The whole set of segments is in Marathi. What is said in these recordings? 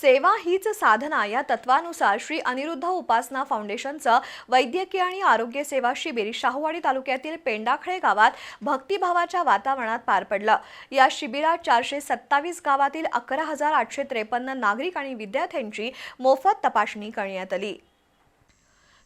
सेवा हीच साधना या तत्वानुसार श्री अनिरुद्ध उपासना फाउंडेशनचं वैद्यकीय आणि आरोग्य सेवा शिबिर शाहूवाडी तालुक्यातील पेंडाखळे गावात भक्तिभावाच्या वातावरणात पार पडलं। या शिबिरात 427 गावातील 11,853 नागरिक आणि विद्यार्थ्यांची मोफत तपासणी करण्यात आली।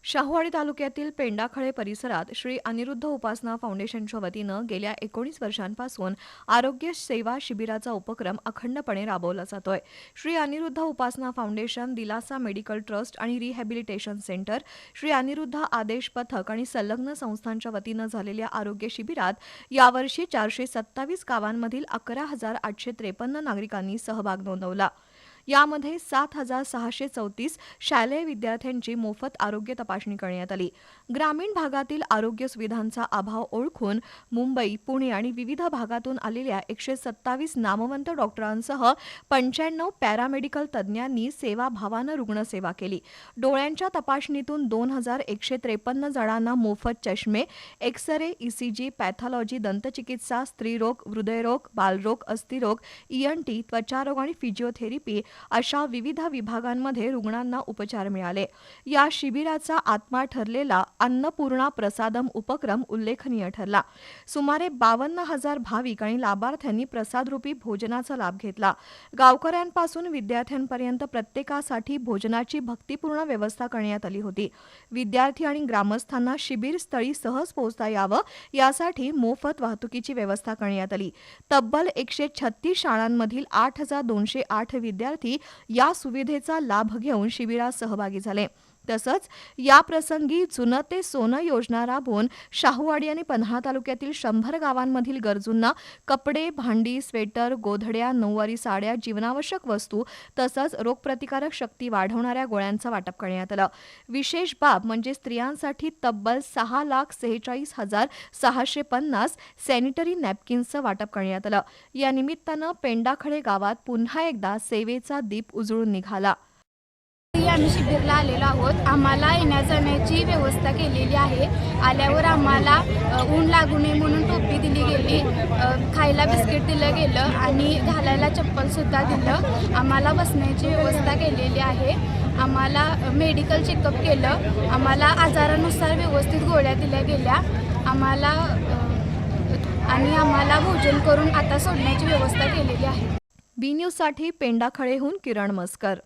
शाहूवाडी तालुक्यातील पेंडाखळे परिसरात श्री अनिरुद्ध उपासना फाउंडेशनच्या वतीनं गेल्या 19 वर्षांपासून आरोग्य सेवा शिबिराचा उपक्रम अखंडपणे राबवला जातोय। श्री अनिरुद्ध उपासना फाउंडेशन, दिलासा मेडिकल ट्रस्ट आणि रिहॅबिलिटेशन सेंटर, श्री अनिरुद्ध आदेश पथक आणि संलग्न संस्थांच्या वतीनं झालेल्या आरोग्य शिबिरात यावर्षी 427 गावांमधील 11,853 नागरिकांनी सहभाग नोंदवला। यामध्ये 7,634 शालेय विद्यार्थ्यांची मोफत आरोग्य तपासणी करण्यात आली। ग्रामीण भागातील आरोग्य सुविधांचा अभाव ओळखून मुंबई, पुणे आणि विविध भागातून आलेल्या 127 नामवंत डॉक्टरांसह 95 पॅरामेडिकल तज्ज्ञांनी सेवाभावानं रुग्णसेवा केली। डोळ्यांच्या तपासणीतून 2,153 जणांना मोफत चष्मे, एक्स-रे, ईसीजी, पॅथॉलॉजी, दंतचिकित्सा, स्त्रीरोग, हृदयरोग, बालरोग, अस्थिरोग, ENT, त्वचारोग आणि फिजिओथेरपी अशा विविध विभागांमध्ये रुग्णांना उपचार मिळाले। या शिबिराचा आत्मा ठरलेला अन्नपूर्णा प्रसादम उपक्रम उल्लेखनीय ठरला। सुमारे 52,000 भाविक आणि लाभार्थ्यांनी प्रसादरूपी भोजनाचा लाभ घेतला। गावकऱ्यांपासून विद्यार्थ्यांपर्यंत प्रत्येकासाठी भोजनाची भक्तिपूर्ण व्यवस्था करण्यात आली होती। विद्यार्थी आणि ग्रामस्थांना शिबिरस्थळी सहज पोहोचता यावं यासाठी मोफत वाहतुकीची व्यवस्था करण्यात आली। तब्बल 136 शाळांमधील 8,208 विद्यार्थी या सुविधेचा लाभ घेऊन शिबिरात सहभागी झाले। तसंच या प्रसंगी जुनं ते सोनं योजना राबवून शाहूवाडी आणि पन्हाळा तालुक्यातील 100 गावांमधील गरजूंना कपडे, भांडी, स्वेटर, गोधड्या, नऊवारी साड्या, जीवनावश्यक वस्तू तसंच रोगप्रतिकारक शक्ती वाढवणाऱ्या गोळ्यांचं वाटप करण्यात आलं। विशेष बाब म्हणजे स्त्रियांसाठी तब्बल 6,46,650 सॅनिटरी नॅपकिन्सचं वाटप करण्यात आलं। या निमित्तानं पेंडाखळे गावात पुन्हा एकदा सेवेचा दीप उजळून निघाला। आम्ही शिबिरला आलेलो आहोत। आम्हाला येण्या-जाण्याची व्यवस्था केलेली आहे। आल्यावर आम्हाला ऊन लागू नये म्हणून टोपी दिली गेली, खायला बिस्किट दिलं गेलं आणि घालायला चप्पलसुद्धा दिलं। आम्हाला बसण्याची व्यवस्था केलेली आहे। आम्हाला मेडिकल चेकअप केलं। आम्हाला आजारानुसार व्यवस्थित गोळ्या दिल्या गेल्या। आम्हाला भोजन करून आता सोडण्याची व्यवस्था केलेली आहे। बी न्यूजसाठी पेंडाखळेहून किरण मस्कर।